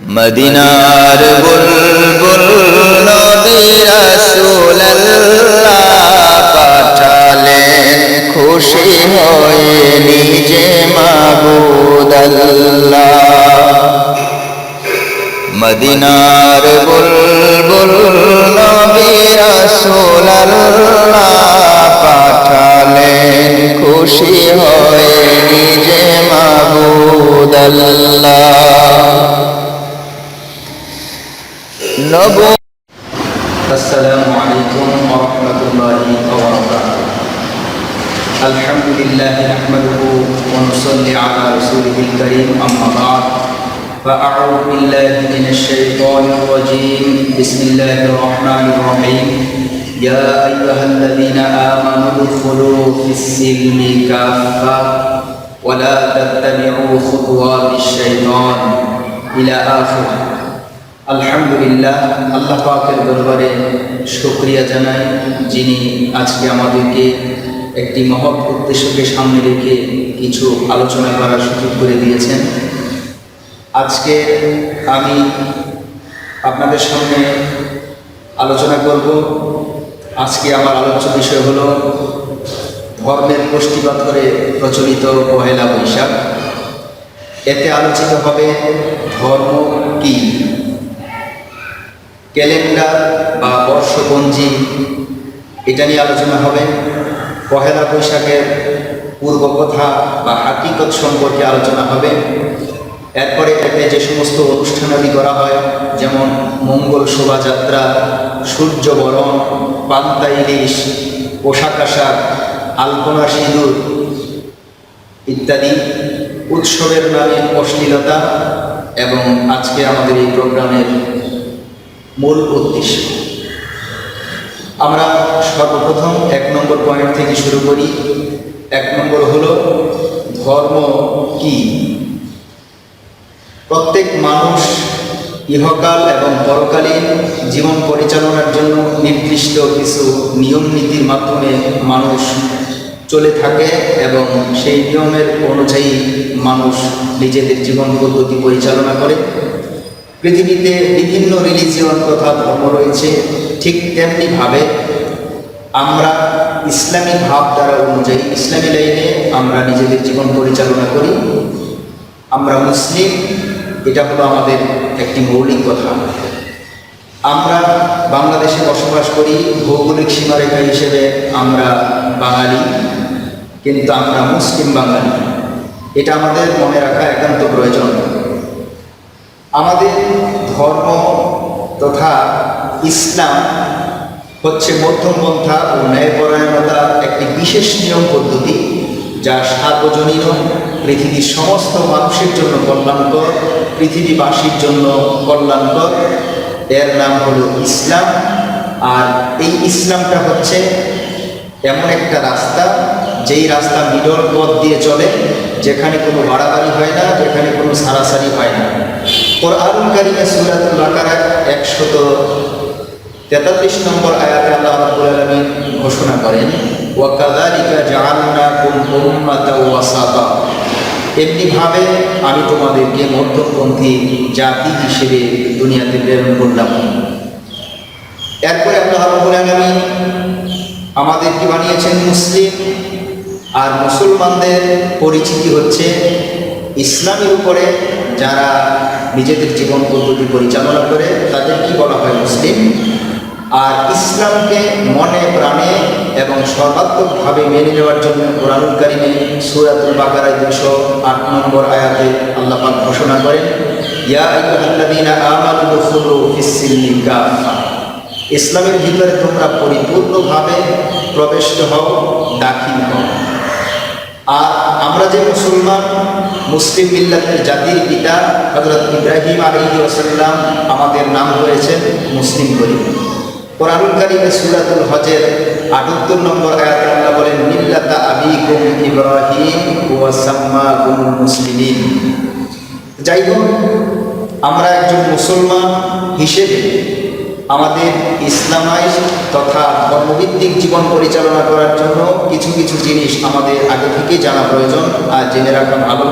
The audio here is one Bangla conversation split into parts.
মদিনার বুলবুল নবী রাসূলুল্লাহ পাঠালেন খুশি হয়ে নিজে মাবুদ আল্লাহ। মদিনার বুলবুল নবী রাসূলুল্লাহ পাঠালেন খুশি হয়ে নিজে মাবুদ আল্লাহ। আসসালামু আলাইকুম ওয়া রাহমাতুল্লাহি ওয়া বারাকাতুহু। আলহামদুলিল্লাহ নাহমাদুহু ওয়া নুসাল্লি আলা রাসূলিহিল কারীম, আম্মা বা'দ। فأعوذ بالله من الشيطان الرجيم. بسم الله الرحمن الرحيم. يا أيها الذين آمنوا ادخلوا في السلم كافة ولا تتبعوا خطوات الشيطان إلى آخره. আলহামদুলিল্লাহ, আল্লাহ পাকের দরবারে শুকরিয়া জানাই, যিনি আজকে আমাদেরকে একটি মহৎ উদ্দেশ্যকে সামনে রেখে কিছু আলোচনা করার সুযোগ করে দিয়েছেন। আজকে আমি আপনাদের সামনে আলোচনা করব। আজকে আমার আলোচ্য বিষয় হলো ধর্মের গোষ্ঠীবাদ করে প্রচলিত পহেলা বৈশাখ। এতে আলোচিত হবে ধর্ম কি, ক্যালেন্ডার বা বর্ষপঞ্জি, এটা নিয়ে আলোচনা হবে। পহেলা বৈশাখের পূর্বকথা বা হাকিকত সম্পর্কে আলোচনা হবে। এরপরে এতে যে সমস্ত অনুষ্ঠানাদি করা হয়, যেমন মঙ্গল শোভাযাত্রা, সূর্যবরণ, পান্তা ইলিশ, পোশাক আশাক, আলপনা সিঁদুর ইত্যাদি, উৎসবের নামে অশ্লীলতা, এবং আজকে আমাদের এই প্রোগ্রামের মূল উদ্দেশ্য। আমরা সর্বপ্রথম 1 নম্বর পয়েন্ট থেকে শুরু করি। 1 নম্বর হলো ধর্ম কি। প্রত্যেক মানুষ ইহকাল এবং পরকালীন জীবন পরিচালনার জন্য নির্দিষ্ট কিছু নিয়ম নীতির মাধ্যমে মানুষ চলে থাকে এবং সেই নিয়মের অনুযায়ী মানুষ নিজেদের জীবন পদ্ধতি পরিচালনা করে। পৃথিবীতে বিভিন্ন রিলিজিয়ন তথা ধর্ম রয়েছে, ঠিক তেমনিভাবে আমরা ইসলামী ভাবধারা অনুযায়ী, ইসলামী লাইনে আমরা নিজেদের জীবন পরিচালনা করি। আমরা মুসলিম, এটা হলো আমাদের একটি মৌলিক কথা। আমরা বাংলাদেশে বসবাস করি, ভৌগোলিক সীমারেখা হিসেবে আমরা বাঙালি, কিন্তু আমরা মুসলিম বাঙালি, এটা আমাদের মনে রাখা একান্ত প্রয়োজন। আমাদের ধর্ম তথা ইসলাম হচ্ছে মধ্যমপন্থা ও ন্যায়পরায়ণতার একটি বিশেষ নিয়ম পদ্ধতি, যা সার্বজনীন, পৃথিবীর সমস্ত মানুষের জন্য কল্যাণকর, পৃথিবীবাসীর জন্য কল্যাণকর। এর নাম হলো ইসলাম। আর এই ইসলামটা হচ্ছে এমন একটা রাস্তা, যেই রাস্তা মিডল পথ দিয়ে চলে, যেখানে কোনো বাড়াবাড়ি হয় না, যেখানে কোনো সারাসারি হয় না। কোরআনুল কারীমে সূরাতুল বাকারা 143 নম্বর আয়াতে আল্লাহ রাব্বুল আলামিন ঘোষণা করেন, ওয়া কাযালিকা জাআলনাকুম উম্মাতাও ওয়াসাতা। এমনিভাবে আমি তোমাদেরকে মধ্যপন্থী জাতি হিসেবে দুনিয়াতে প্রেরণ করলাম। এরপরে আল্লাহ রাব্বুল আলামিন আমাদেরকে বানিয়েছেন মুসলিম। আর মুসলমানদের পরিচিতি হচ্ছে ইসলামের উপরে যারা নিজেদের জীবন পদ্ধতি পরিচালনা করে, তাদের কি বলা হয়? মুসলিম। আর ইসলামকে মনে প্রাণে এবং সর্বাত্মকভাবে মেনে নেওয়ার জন্য কোরআনুল কারীমে সূরাতুল বাকারায় 208 নম্বর আয়াতে আল্লাহ পাক ঘোষণা করেন, ইয়া আইয়ুহাল্লাযীনা আমানু দুখুলু ফিস-সিলমি কাফা। ইসলামের ভিতরে তোমরা পরিপূর্ণভাবে প্রবেশ হও, দাখিল হও। আর আমরা যে মুসলমান, মুসলিম মিল্লাতের জাতির পিতা হযরত ইব্রাহিম আলাইহিস সালাম আমাদের নাম হয়েছে মুসলিম করিম। কোরআনুল কারীমে সূরাতুল হজের 78 নম্বর আয়াতে আল্লাহ বলেন, মিল্লাতা আবিকুম ইব্রাহিম ওয়া সাম্মাকুমুল মুসলিমিন। যাই হোক, আমরা একজন মুসলমান হিসেবে আমাদের ইসলামাইজ তথা ধর্মভিত্তিক জীবন পরিচালনা করার জন্য কিছু কিছু জিনিস আমাদের আগে থেকে জানা প্রয়োজন আর জেনে রাখা ভালো।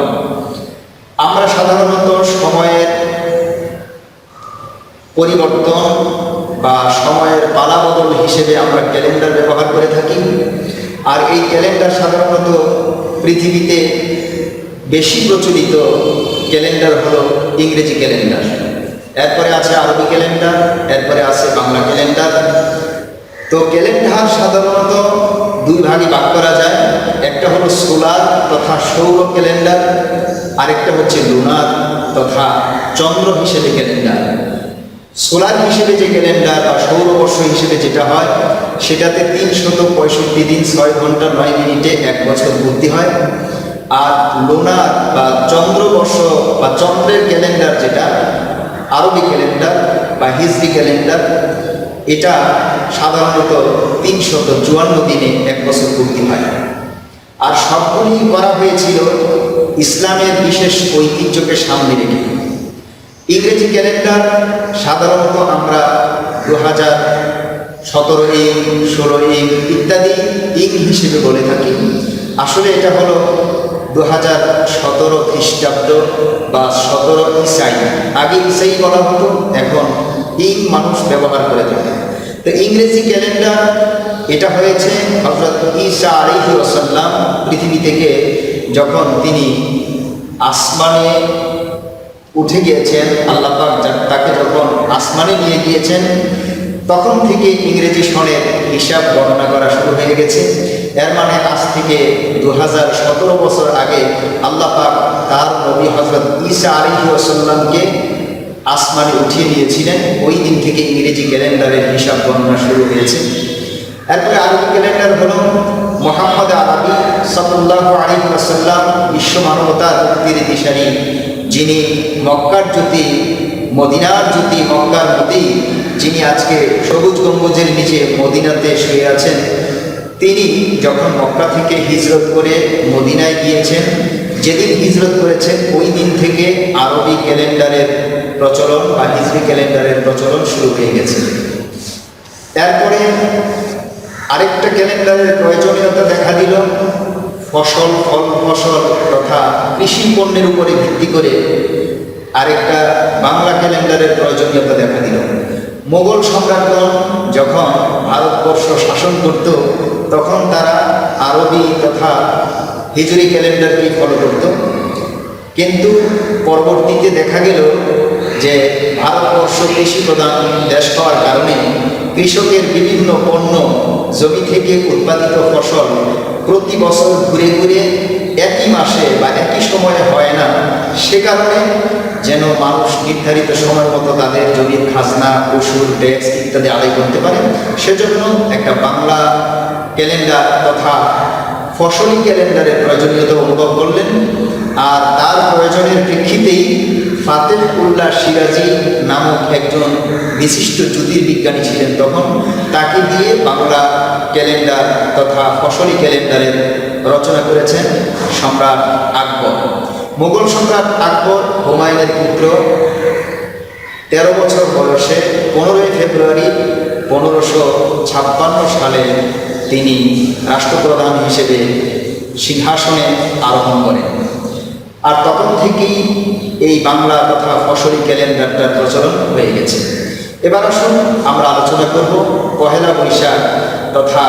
আমরা সাধারণত সময়ের পরিবর্তন বা সময়ের পালাবদল হিসেবে আমরা ক্যালেন্ডার ব্যবহার করে থাকি। আর এই ক্যালেন্ডার সাধারণত পৃথিবীতে বেশি প্রচলিত ক্যালেন্ডার হলো ইংরেজি ক্যালেন্ডার, এরপরে আছে আরবি ক্যালেন্ডার, এরপরে আছে বাংলা ক্যালেন্ডার। তো ক্যালেন্ডার সাধারণত দুই ভাগে ভাগ করা যায়, একটা হলো সোলার তথা সৌর ক্যালেন্ডার, আরেকটা হচ্ছে লুনার তথা চন্দ্র হিসেবে ক্যালেন্ডার। সোলার হিসেবে যে ক্যালেন্ডার বা সৌরবর্ষ হিসেবে যেটা হয় সেটাতে 365 দিন 6 ঘন্টা 9 মিনিটে 1 বছর পূর্তি হয়। আর লুনার বা চন্দ্রবর্ষ বা চন্দ্রের ক্যালেন্ডার যেটা আরবি ক্যালেন্ডার বা হিজরি ক্যালেন্ডার, এটা সাধারণত 354 দিনে 1 বছর পূর্তি হয়। আর সবগুলি করা হয়েছিল ইসলামের বিশেষ ঐতিহ্যকে সামনে রেখে। ইংরেজি ক্যালেন্ডার সাধারণত আমরা 2017 ইং, 16 ইং ইত্যাদি ইং হিসেবে বলে থাকি। আসলে এটা হলো 2017 খ্রিস্টাব্দ বা 17 ইসাই। আগে ইসাই বলা হতো, এখন ইং মানুষ ব্যবহার করে থাকে। তো ইংরেজি ক্যালেন্ডার এটা হয়েছে হযরত ঈসা আলাইহিস সালাম পৃথিবী থেকে যখন তিনি আসমানে উঠে গিয়েছেন, আল্লাহ পাক তাকে যখন আসমানে নিয়ে গিয়েছেন, তখন থেকে ইংরেজি সনের হিসাব গণনা করা শুরু হয়ে গেছে। এর মানে আজ থেকে 2017 বছর আগে আল্লাহ পাক তার নবী হযরত ঈসা আলাইহিস সালামকে আসমানে উঠিয়ে নিয়েছিলেন। ওই দিন থেকে ইংরেজি ক্যালেন্ডারের হিসাব গণনা শুরু হয়েছে। এরপরে আরবি ক্যালেন্ডার হলো মুহাম্মদ আরবি সাল্লাল্লাহু আলাইহি ওয়াসাল্লাম, বিশ্ব মানবতার মুক্তির দিশারি, যিনি মক্কার জ্যোতি, মদিনার জ্যোতি, মক্কার মতি, যিনি আজকে সবুজ গম্বুজের নিচে মদিনাতে শুয়ে আছেন, তিনি যখন মক্কা থেকে হিজরত করে মদিনায় গিয়েছেন, যেদিন হিজরত করেছেন ওই দিন থেকে আরবি ক্যালেন্ডারের প্রচলন বা হিজরি ক্যালেন্ডারের প্রচলন শুরু হয়ে গেছে। এরপরে আরেকটা ক্যালেন্ডারের প্রয়োজনীয়তা দেখা দিল। ফসল, ফসল তথা কৃষি পণ্যের উপরে ভিত্তি করে আরেকটা বাংলা ক্যালেন্ডারের প্রয়োজনীয়তা দেখা দিল। মোগল সম্রাটগণ যখন ভারতবর্ষ শাসন করত তখন তারা আরবি তথা হিজরি ক্যালেন্ডারকে ফলো করত। কিন্তু পরবর্তীতে দেখা গেল যে ভারতবর্ষ কৃষি প্রধান দেশ হওয়ার কারণে কৃষকের বিভিন্ন পণ্য, জমি থেকে উৎপাদিত ফসল প্রতি বছর ঘুরে ঘুরে একই মাসে বা একই সময়ে হয় না। সে কারণে যেন মানুষ নির্ধারিত সময় মতো তাদের জমির খাজনা, উসুর, ট্যাক্স ইত্যাদি আদায় করতে পারে, সেজন্য একটা বাংলা ক্যালেন্ডার তথা ফসলি ক্যালেন্ডারের প্রয়োজনীয়তা অনুভব করলেন। আর তার প্রয়োজনের প্রেক্ষিতেই ফাতেহুল্লাহ সিরাজি নামক একজন বিশিষ্ট জ্যোতির্বিজ্ঞানী ছিলেন তখন, তাকে দিয়ে বাংলা ক্যালেন্ডার তথা ফসলি ক্যালেন্ডারের রচনা করেছেন সম্রাট আকবর। মোগল সম্রাট আকবর হুমায়ুনের পুত্র 13 বছর বয়সে 15 ফেব্রুয়ারি 1556 সালে তিনি রাষ্ট্রপ্রধান হিসেবে সিংহাসনে আরোহণ করেন। আর তখন থেকেই এই বাংলা তথা ফসলি ক্যালেন্ডারটার প্রচলন হয়ে গেছে। এবার আসুন আমরা আলোচনা করব পহেলা বৈশাখ তথা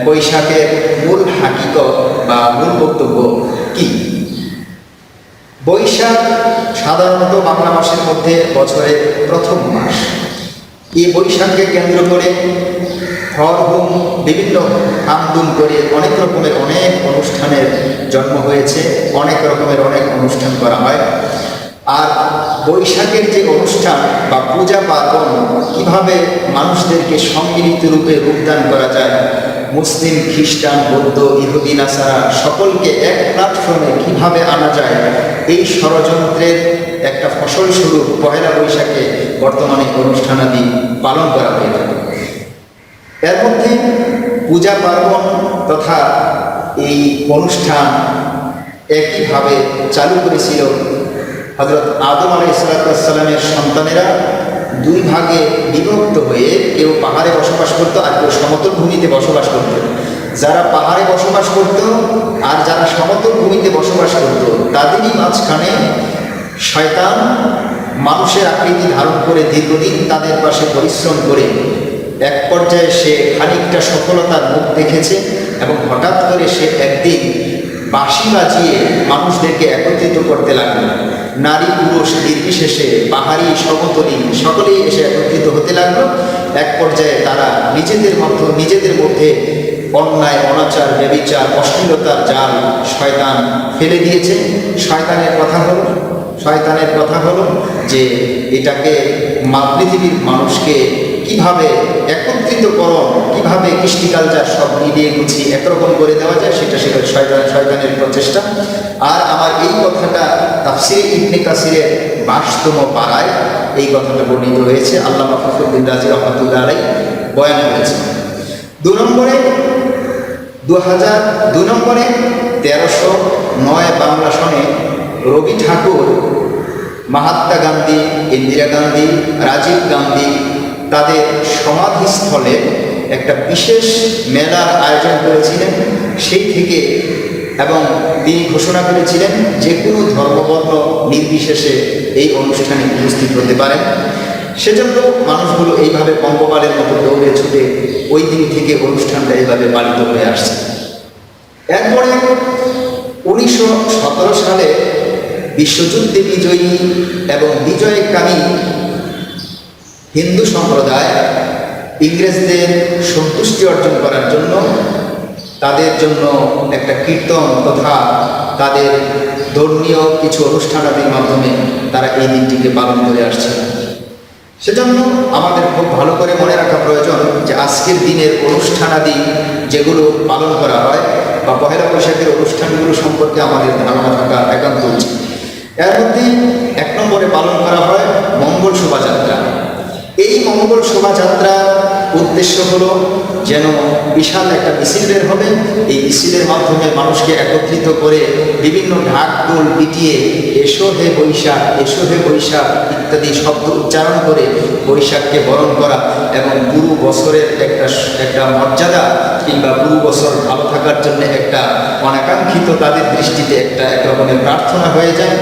বৈশাখের মূল হাকিকত বা মূল বক্তব্য কি। বৈশাখ সাধারণত বাংলা মাসের মধ্যে বছরের প্রথম মাস। এই বৈশাখকে কেন্দ্র করে হরহুম বিভিন্ন হামদুম করে অনেক রকমের অনেক অনুষ্ঠানের জন্ম হয়েছে, অনেক রকমের অনেক অনুষ্ঠান করা হয়। আর বৈশাখের যে অনুষ্ঠান বা পূজা পার্বণ কিভাবে মানুষদেরকে সম্মিলিত রূপে রূপদান করা যায়, মুসলিম, খ্রিস্টান, বৌদ্ধ, ইহুদি, নাসারা সকলকে এক প্ল্যাটফর্মে কিভাবে আনা যায়, এই ষড়যন্ত্রের একটা ফসলস্বরূপ পহেলা বৈশাখে বর্তমানে অনুষ্ঠানাদি পালন করা হয়ে থাকে। এর মধ্যে পূজা পার্বণ তথা এই অনুষ্ঠান একইভাবে চালু করেছিল হযরত আদম আলাইহিস সালামের সন্তানেরা। 2 ভাগে বিভক্ত হয়ে কেউ পাহাড়ে বসবাস করত আর কেউ সমতল ভূমিতে বসবাস করত। যারা পাহাড়ে বসবাস করত আর যারা সমতল ভূমিতে বসবাস করত তাদেরই মাঝখানে শয়তান মানুষের আকৃতি ধারণ করে দীর্ঘদিন তাদের পাশে পরিশ্রম করে এক পর্যায়ে সে খানিকটা সফলতার মুখ দেখেছে এবং হঠাৎ করে সে একদিন বাঁশি বাজিয়ে মানুষদেরকে একত্রিত করতে লাগলো। নারী পুরুষ নির্বিশেষে, পাহাড়ি সমতলী সকলেই এসে একত্রিত হতে লাগলো। এক পর্যায়ে তারা নিজেদের মধ্যে অন্যায়, অনাচার, ব্যভিচার, অশ্লীলতার জাল শয়তান ফেলে দিয়েছে। শয়তানের কথা হলো যে এটাকে পৃথিবীর মানুষকে কিভাবে একত্রিতকরণ, কিভাবে কৃষ্টি কালচার সব মিলিয়ে গুছিয়ে একরকম করে দেওয়া যায়, সেটা শয়তানের প্রচেষ্টা। আর আমার এই কথাটা তাফসিরে ইবনে কাসিরের 22তম পারায় এই কথাটা বর্ণিত হয়েছে। আল্লামা ফখরুদ্দীন রাজি রহমাতুল্লাহ আলাইহি বয়ান করেছেন। 2 নম্বরে 1309 বাংলা সনে রবি ঠাকুর মহাত্মা গান্ধী, ইন্দিরা গান্ধী, রাজীব গান্ধী তাদের সমাধিস্থলে একটা বিশেষ মেলার আয়োজন করেছিলেন। সেই থেকে এবং তিনি ঘোষণা করেছিলেন যে কোনো ধর্মবর্ণ নির্বিশেষে এই অনুষ্ঠানে উপস্থিত হতে পারেন। সেজন্য মানুষগুলো এইভাবে পঙ্গপালের মতো দৌড়ে ছুটে ওই দিন থেকে অনুষ্ঠানটা এইভাবে পালিত হয়ে আসছে। এরপরে 1917 সালে বিশ্বযুদ্ধে বিজয়ী এবং বিজয়কামী হিন্দু সম্প্রদায় ইংরেজদের সন্তুষ্টি অর্জন করার জন্য তাদের জন্য একটা কীর্তন তথা তাদের ধর্মীয় কিছু অনুষ্ঠানাদির মাধ্যমে তারা এই দিনটিকে পালন করে আসছে। সেজন্য আমাদের খুব ভালো করে মনে রাখা প্রয়োজন যে আজকের দিনের অনুষ্ঠানাদি যেগুলো পালন করা হয় বা পহেলা বৈশাখের অনুষ্ঠানগুলো সম্পর্কে আমাদের ধারণা থাকা একান্ত উচিত। এর মধ্যে 1 নম্বরে পালন করা হয় মঙ্গল শোভাযাত্রা। এই মঙ্গল শোভাযাত্রার উদ্দেশ্য হলো যেন বিশাল একটা মিছিল বের হবে। এই মিছিলের মাধ্যমে মানুষকে একত্রিত করে বিভিন্ন ঢাক ঢোল পিটিয়ে এসো হে বৈশাখ, এসো হে বৈশাখ ইত্যাদি শব্দ উচ্চারণ করে বৈশাখকে বরণ করা এবং পুরো বছরের একটা মর্যাদা কিংবা পুরো বছর ভালো থাকার জন্য একটা অনাকাঙ্ক্ষিত তাদের দৃষ্টিতে এক রকমের প্রার্থনা হয়ে যায়।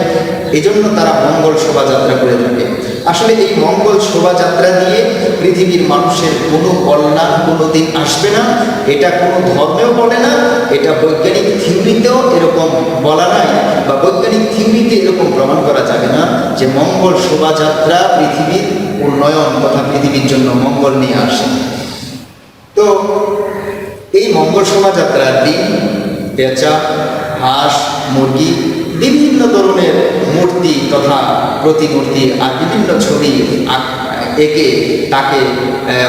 এই জন্য তারা মঙ্গল শোভাযাত্রা করে থাকে। আসলে এই মঙ্গল শোভাযাত্রা দিয়ে পৃথিবীর মানুষের কোনো কল্যাণ কোনোদিন আসবে না, এটা কোনো ধর্মেও বলে না, এটা বৈজ্ঞানিক থিওরিতেও এরকম বলা নাই বা বৈজ্ঞানিক থিওরিতে এরকম প্রমাণ করা যাবে না যে মঙ্গল শোভাযাত্রা পৃথিবীর উন্নয়ন তথা পৃথিবীর জন্য মঙ্গল নিয়ে আসে। তো এই মঙ্গল শোভাযাত্রার দিন পেঁচা, হাঁস, মুরগি, বিভিন্ন ধরনের মূর্তি তথা প্রতিমূর্তি আর বিভিন্ন ছবি এঁকে তাকে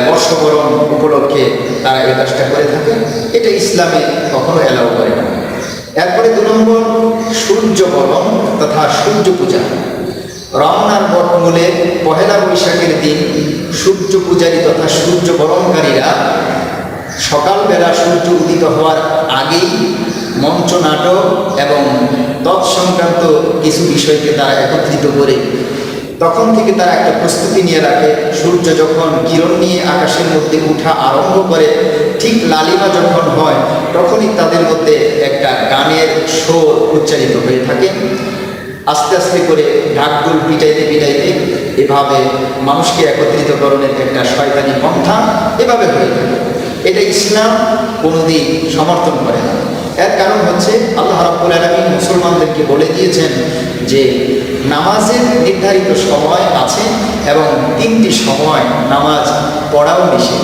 বর্ষবরণ উপলক্ষে তারা এই কাজটা করে থাকে। এটা ইসলামে কখনো অ্যালাউ করে না। এরপরে 2 নম্বর সূর্য বরণ তথা সূর্য পূজা। রমনার বটমূলে পহেলা বৈশাখের দিন সূর্য পূজারী তথা সূর্য বরণকারীরা সকালবেলা সূর্য উদিত হওয়ার আগেই মঞ্চ নাটক এবং তৎসংক্রান্ত কিছু বিষয়কে তারা একত্রিত করে তখন থেকে তারা একটা প্রস্তুতি নিয়ে রাখে। সূর্য যখন কিরণ নিয়ে আকাশের মধ্যে উঠা আরম্ভ করে ঠিক লালিমা যখন হয় তখনই তাদের মধ্যে একটা গানের সুর উচ্চারিত হয়ে থাকে। আস্তে আস্তে করে ঢাকঢোল পিটাইতে পিটাইতে এভাবে মানুষকে একত্রিতকরণের একটা শয়তানি পন্থা এভাবে হয়ে থাকে। এটা ইসলাম কোনোদিন সমর্থন করে না। এর কারণ হচ্ছে আল্লাহ রাব্বুল আলামিন মুসলমানদেরকে বলে দিয়েছেন যে নামাজের নির্ধারিত সময় আছে এবং 3টি সময় নামাজ পড়াও নিষেধ।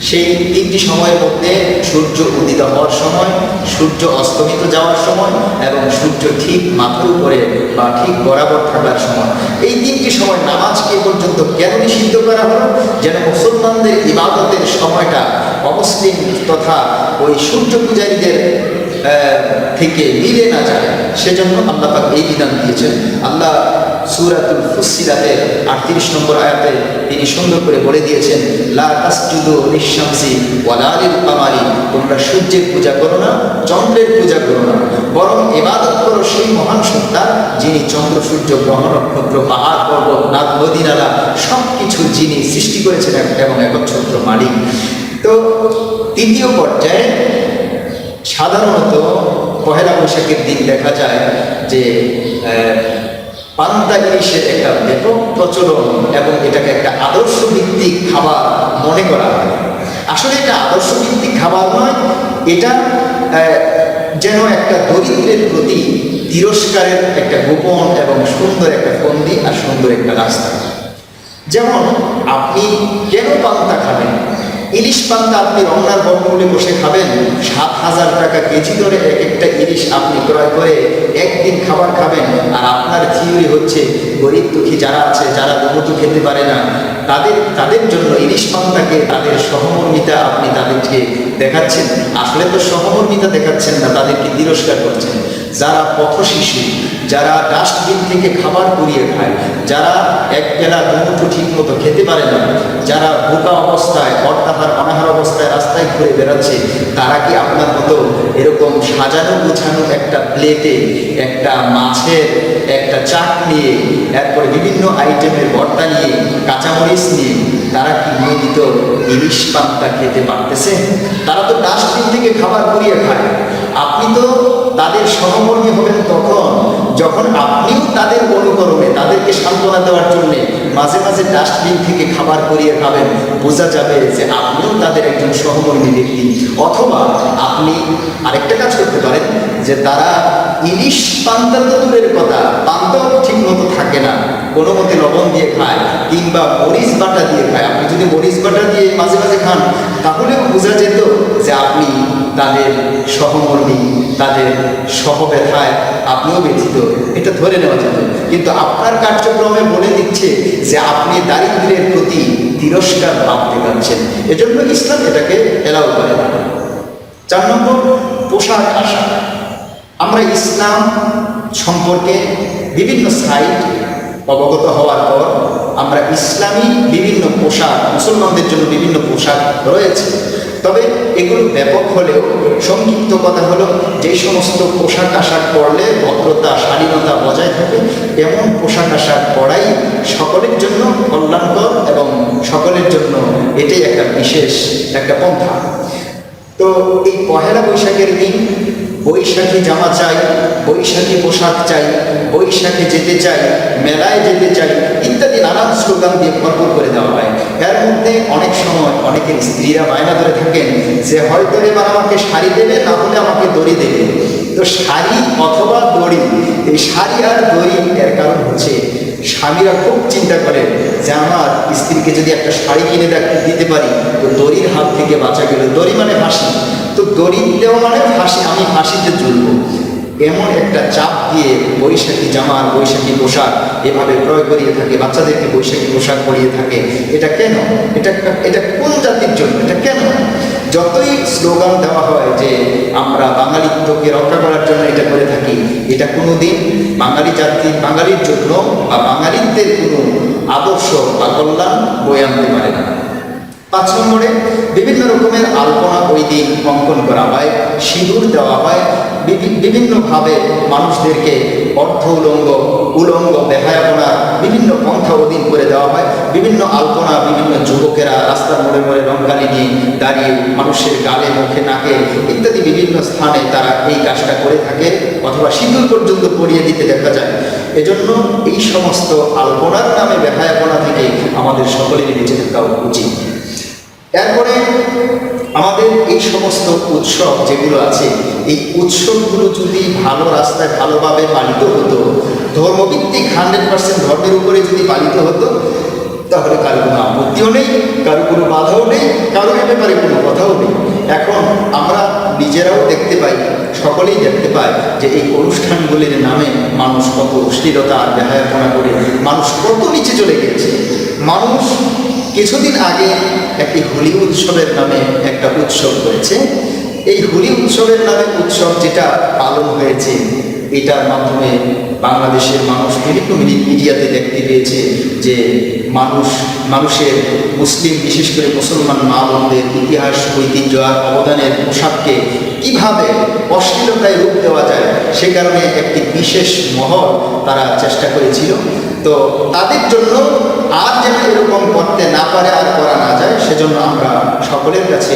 সেই 3টি সময়ের মধ্যে সূর্য উদিত হওয়ার সময়, সূর্য অস্তমিত যাওয়ার সময় এবং সূর্য ঠিক মাথার উপরে বা ঠিক বরাবর থাকার সময়। এই 3টি সময় নামাজকে পর্যন্ত কেন নিষিদ্ধ করা হলো? যেন মুসলমানদের ইবাদতের সময়টা অমুসলিম তথা ওই সূর্য পূজারীদের থেকে মিলে না যায়, সেজন্য আল্লাহ পাক এই বিধান দিয়েছেন। আল্লাহ সূরাতুল ফুসসিলাতের 38 নম্বর আয়াতে তিনি সুন্দর করে বলে দিয়েছেন, লা তাসজুদু লিশ-শামসি ওয়ালা লিল-কামারি, তোমরা সূর্যের পূজা করো না, চন্দ্রের পূজা করো না, বরং ইবাদত করো সেই মহান সত্তা যিনি চন্দ্র, সূর্য, গ্রহ, নক্ষত্র, পাহাড়, পর্বত, নদী নালা সব কিছু যিনি সৃষ্টি করেছেন এবং একচ্ছত্র মালিক। তো 3য় পর্যায়ে সাধারণত পহেলা বৈশাখের দিন দেখা যায় যে পান্তা ইলিশের একটা ব্যাপক প্রচলন এবং এটাকে একটা আদর্শ ভিত্তিক খাবার মনে করা হয়। আসলে এটা আদর্শ ভিত্তিক খাবার নয়, এটা যেন একটা দরিদ্রের প্রতি তিরস্কারের একটা গোপন এবং সুন্দর একটা ফন্দি আর সুন্দর একটা রাস্তা। যেমন আপনি কেন পান্তা খাবেন? ইলিশ পান্তা আপনি রমনার বটমূলে বসে খাবেন, 7,000 টাকা কেজি ধরে এক একটা ইলিশ আপনি ক্রয় করে একদিন খাবার খাবেন। আর আপনার থিওরি হচ্ছে গরিব দুঃখী যারা আছে, যারা দুমুঠো খেতে পারে না, তাদের জন্য ইলিশ পান্তাকে তাদের সহমর্মিতা আপনি তাদেরকে দেখাচ্ছেন। আসলে তো সহমর্মিতা দেখাচ্ছেন না, তাদেরকে তিরস্কার করছেন। যারা পথ শিশু, যারা ডাস্টবিন থেকে খাবার কুড়িয়ে খায়, যারা এক বেলা দুমুঠো ঠিক মতো খেতে পারে না, যারা বোকা অবস্থায় অর্থাহার অনাহার অবস্থায় রাস্তায় ঘুরে বেড়াচ্ছে, তারা কি আপনার মতো এরকম সাজানো গোছানো একটা প্লেটে একটা মাছের একটা চাট নিয়ে, এরপরে বিভিন্ন আইটেমের ভর্তা নিয়ে, কাঁচামরিচ নিয়ে তারা কি নিয়মিত ইলিশ পান্তা খেতে পারতেছে? তারা তো ডাস্টবিন থেকে খাবার কুড়িয়ে খায়। আপনি তো তাদের সহকর্মী হবেন তখন যখন আপনিও তাদের অনুকরণে, তাদেরকে সান্ত্বনা দেওয়ার জন্য মাঝে মাঝে ডাস্টবিন থেকে খাবার করিয়ে খাবেন। বোঝা যাবে যে আপনিও তাদের একজন সহকর্মী ব্যক্তি। অথবা আপনি আরেকটা কাজ করতে পারেন, যে তারা ইলিশ পান্তা তো দূরের কথা, পান্তাও ঠিক মতো থাকে না, কোনো মতে লবণ দিয়ে খায় কিংবা মরিচ বাটা দিয়ে খায়। আপনি যদি মরিচ বাটা দিয়ে মাঝে মাঝে খান, তাহলেও বোঝা যেত যে আপনি তাদের সহকর্মী, তাদের সহব্যথায় আপনিও ব্যথিত, এটা ধরে নেওয়া যেত। কিন্তু আপনার কার্যক্রমে বলে দিচ্ছে যে আপনি দারিদ্র্যের প্রতি তিরস্কার ভাব দেখাচ্ছেন। এজন্য ইসলাম এটাকে এলাও করে না। 4 নম্বর, পোশাক আশাক। আমরা ইসলাম সম্পর্কে বিভিন্ন সাইট অবগত হওয়ার পর আমরা ইসলামী বিভিন্ন পোশাক, মুসলমানদের জন্য বিভিন্ন পোশাক রয়েছে। তবে এগুলো ব্যাপক হলেও সংক্ষিপ্ত কথা হলো, যে সমস্ত পোশাক আশাক পরলে ভদ্রতা শালীনতা বজায় থাকে, এমন পোশাক আশাক পরাই সকলের জন্য কল্যাণকর এবং সকলের জন্য এটাই একটা বিশেষ একটা পন্থা। তো এই পহেলা বৈশাখের দিন বৈশাখী জামা চাই, বৈশাখী পোশাক চাই, বৈশাখে যেতে চাই, মেলায় যেতে চাই ইত্যাদি নানান স্লোগান দিয়ে ভরপুর করে দেওয়া হয়। এর মধ্যে অনেক সময় অনেকের স্ত্রীরা বায়না ধরে থাকেন যে হয়তো এবার আমাকে শাড়ি দেবে, না হলে আমাকে দড়ি দেবে। তো শাড়ি অথবা দড়ি, এই শাড়ি আর দড়ি এর কারণ হচ্ছে স্বামীরা খুব চিন্তা করে যে আমার স্ত্রীকে যদি একটা শাড়ি কিনে দিতে পারি তো দড়ির হাত থেকে বাঁচা গেল। দড়ি মানে ফাঁসি, তো দড়ি দেওয়া মানে ফাঁসি, আমি ফাঁসিতে ঝুলবো। এমন একটা চাপ দিয়ে বৈশাখী জামা, বৈশাখী পোশাক এভাবে ক্রয় করিয়ে থাকে, বাচ্চাদেরকে বৈশাখী পোশাক পরিয়ে থাকে। এটা কেন? এটা কোন জাতির জন্য? এটা কেন? যতই স্লোগান দেওয়া হয় যে আমরা বাঙালিত্বকে রক্ষা করার জন্য এটা করে থাকি, এটা কোনোদিন বাঙালি জাতি, বাঙালির জন্য বা বাঙালিদের কোনো আদর্শ বা কল্যাণ বয়ে আনতে পারে না। 5 নম্বরে, বিভিন্ন রকমের আলপনা ওই দিন অঙ্কন করা হয়, সিঁদুর দেওয়া হয়, বিভিন্নভাবে মানুষদেরকে অর্ধ উলঙ্গ বেহায়াপনা বিভিন্ন পন্থা ওদিন করে দেওয়া হয়। বিভিন্ন আলপনা, বিভিন্ন যুবকেরা রাস্তার মোড়ে মোড়ে রঙকালি নিয়ে দাঁড়িয়ে মানুষের গালে, মুখে, নাকে ইত্যাদি বিভিন্ন স্থানে তারা এই কাজটা করে থাকে, অথবা সিঁদুর পর্যন্ত পরিয়ে দিতে দেখা যায়। এজন্য এই সমস্ত আলপনার নামে বেহায়াপনা থেকে আমাদের সকলেরই বেঁচে থাকা উচিত। এরপরে আমাদের এই সমস্ত উৎসব যেগুলো আছে, এই উৎসবগুলো যদি ভালো রাস্তায় ভালোভাবে পালিত হতো, ধর্মভিত্তিক 100% ধর্মের উপরে যদি পালিত হতো, তাহলে কারো কোনো আপত্তিও নেই, কারো কোনো বাধাও নেই, কারো এ ব্যাপারে কোনো কথাও নেই। এখন আমরা নিজেরাও দেখতে পাই, সকলেই দেখতে পায় যে এই অনুষ্ঠানগুলির নামে মানুষ কত অশ্লীলতা আর বেহায়াপনা করে মানুষ কত নিচে চলে গেছে। মানুষ কিছুদিন আগে একটি হোলি উৎসবের নামে একটা উৎসব হয়েছে। এই হোলি উৎসবের নামে উৎসব যেটা পালন হয়েছে, এটার মাধ্যমে বাংলাদেশের মানুষ বিভিন্ন মিডিয়াতে দেখতে পেয়েছে যে মানুষের মুসলিম, বিশেষ করে মুসলমান মা বোনদের ইতিহাস, ঐতিহ্য আর অবদানের পোশাককে কিভাবে অশ্লীলতায় রূপ দেওয়া যায়, সে কারণে একটি বিশেষ মহল তারা চেষ্টা করেছিল। তো তাদের জন্য আর যেন এরকম করতে না পারে আর করা না যায়, সেজন্য আমরা সকলের কাছে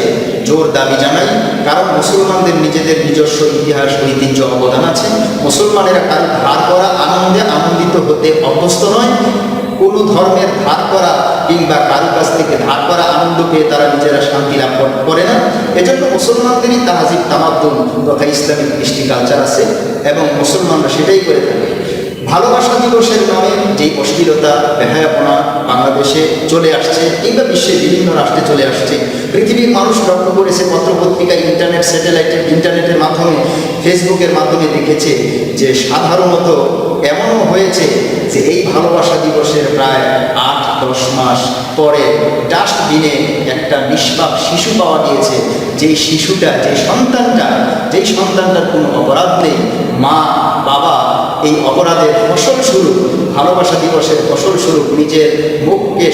জোর দাবি জানাই। কারণ মুসলমানদের নিজেদের নিজস্ব ইতিহাস ঐতিহ্য অবদান আছে। মুসলমানেরা কারো ধার করা আনন্দে আনন্দিত হতে অভ্যস্ত নয়। কোনো ধর্মের ধার করা কিংবা কারো কাছ থেকে ধার করা আনন্দ পেয়ে তারা নিজেরা শান্তি লাভ করে না। এজন্য মুসলমানদেরই তাহাজিব তামাদ্দুন তথা ইসলামিক কৃষ্টি কালচার আছে এবং মুসলমানরা সেটাই করে থাকে। ভালোবাসা দিবসের নামে যেই অশ্লীলতা বেহায়াপনা বাংলাদেশে চলে আসছে কিংবা বিশ্বের বিভিন্ন রাষ্ট্রে চলে আসছে, পৃথিবীর মানুষ লক্ষ্য করেছে, পত্রপত্রিকায়, ইন্টারনেট, স্যাটেলাইটের ইন্টারনেটের মাধ্যমে, ফেসবুকের মাধ্যমে দেখেছে যে সাধারণত এমনও হয়েছে যে এই ভালোবাসা দিবসের প্রায় 8-10 মাস পরে ডাস্টবিনে একটা নিষ্পাপ শিশু পাওয়া গিয়েছে। যেই শিশুটা, যেই সন্তানটার কোনো অপরাধ নেই, মা বাবা এই অপরাধের ফসলস্বরূপ, ভালোবাসা দিবসের ফসলস্বরূপ নিজের মুখকে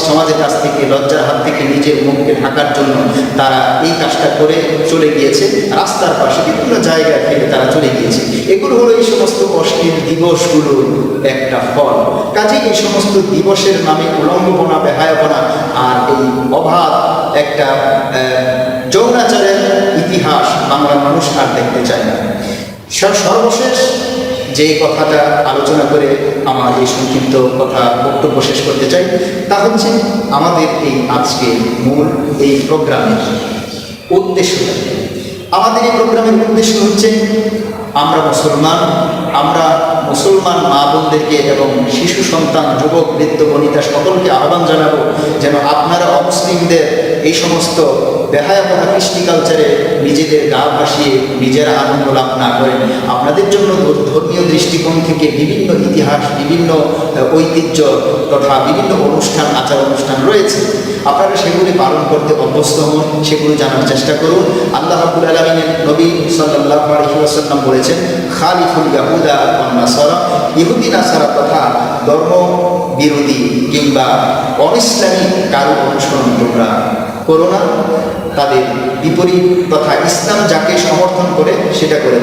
সমাজের কাছ থেকে, লজ্জার হাত থেকে নিজের মুখকে ঢাকার জন্য তারা এই কাজটা করে চলে গিয়েছে। রাস্তার পাশে বিভিন্ন জায়গায় ফেলে তারা চলে গিয়েছে। এগুলো হলো এই সমস্ত অশ্লীল দিবসগুলোর একটা ফল। কাজে এই সমস্ত দিবসের নামে উলঙ্গপনা, বেহায়াপনা আর এই অবাধ একটা যৌনাচারের ইতিহাস বাংলার মানুষ আর দেখতে চায় না। সর্বশেষ যে কথাটা আলোচনা করে আমার এই সংক্ষিপ্ত বক্তব্য শেষ করতে চাই, তা হচ্ছে আমাদের এই আজকে মূল এই প্রোগ্রামের উদ্দেশ্য। আমাদের এই প্রোগ্রামের উদ্দেশ্য হচ্ছে আমরা মুসলমান মা বোনদেরকে এবং শিশু সন্তান, যুবক, বৃদ্ধ, বনিতা সকলকে আহ্বান জানাবো যেন আপনারা অমুসলিমদের এই সমস্ত বেহায়াপনা কৃষ্টি কালচারে নিজেদের গা ভাসিয়ে নিজেরা আনন্দ লাভ না করেন। আপনাদের জন্য ধর্মীয় দৃষ্টিকোণ থেকে বিভিন্ন ইতিহাস, বিভিন্ন ঐতিহ্য তথা বিভিন্ন অনুষ্ঠান, আচার অনুষ্ঠান রয়েছে। আপনারা সেগুলি পালন করতে অভ্যস্ত হন, সেগুলো জানার চেষ্টা করুন। আল্লাহ রাব্বুল আলামিনের নবী সাল্লাল্লাহু আলাইহি ওয়াসাল্লাম বলেছেন, খালিফুল ইয়াহুদা ওয়ান নাসারা, ইহুদি নাসারা তথা ধর্ম বিরোধী কিংবা অনিসলামিক কারো অনুসরণ তোমরা করো না, তাদের বিপরীত তথা ইসলাম যাকে সমর্থন করে সেটা করে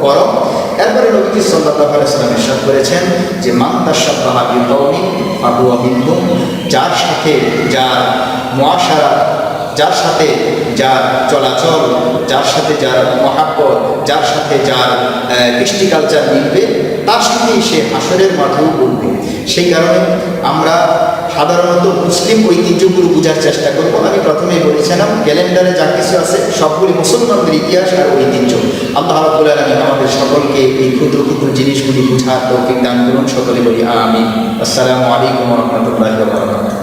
করো। এরপরে নবী সাল্লাল্লাহু আলাইহি ওয়াসাল্লাম ইরশাদ করেছেন যে মান তাশাব্বাহা বিকওমিন ফাহুয়া মিনহুম, যার সাথে যার মুআশারা, যার সাথে যার চলাচল, যার সাথে যার মহাব্বত, যার সাথে যার কৃষ্টি কালচার মিলবে, তার সাথেই সে হাসরের মাঠেও উঠবে। সেই কারণে আমরা সাধারণত মুসলিম ঐতিহ্যগুলো বোঝার চেষ্টা করব। আমি প্রথমেই বলেছিলাম ক্যালেন্ডারে যা কিছু আছে সবগুলি মুসলমানদের ইতিহাস আর ঐতিহ্য। আল্লাহ রাব্বুল আলামিন আমাদের সকলকে এই ক্ষুদ্র ক্ষুদ্র জিনিসগুলি বোঝার তৌফিক দান করুন। সকলে বলি আমিন। আসসালামু আলাইকুম ওয়া রাহমাতুল্লাহি ওয়া বারাকাতুহু।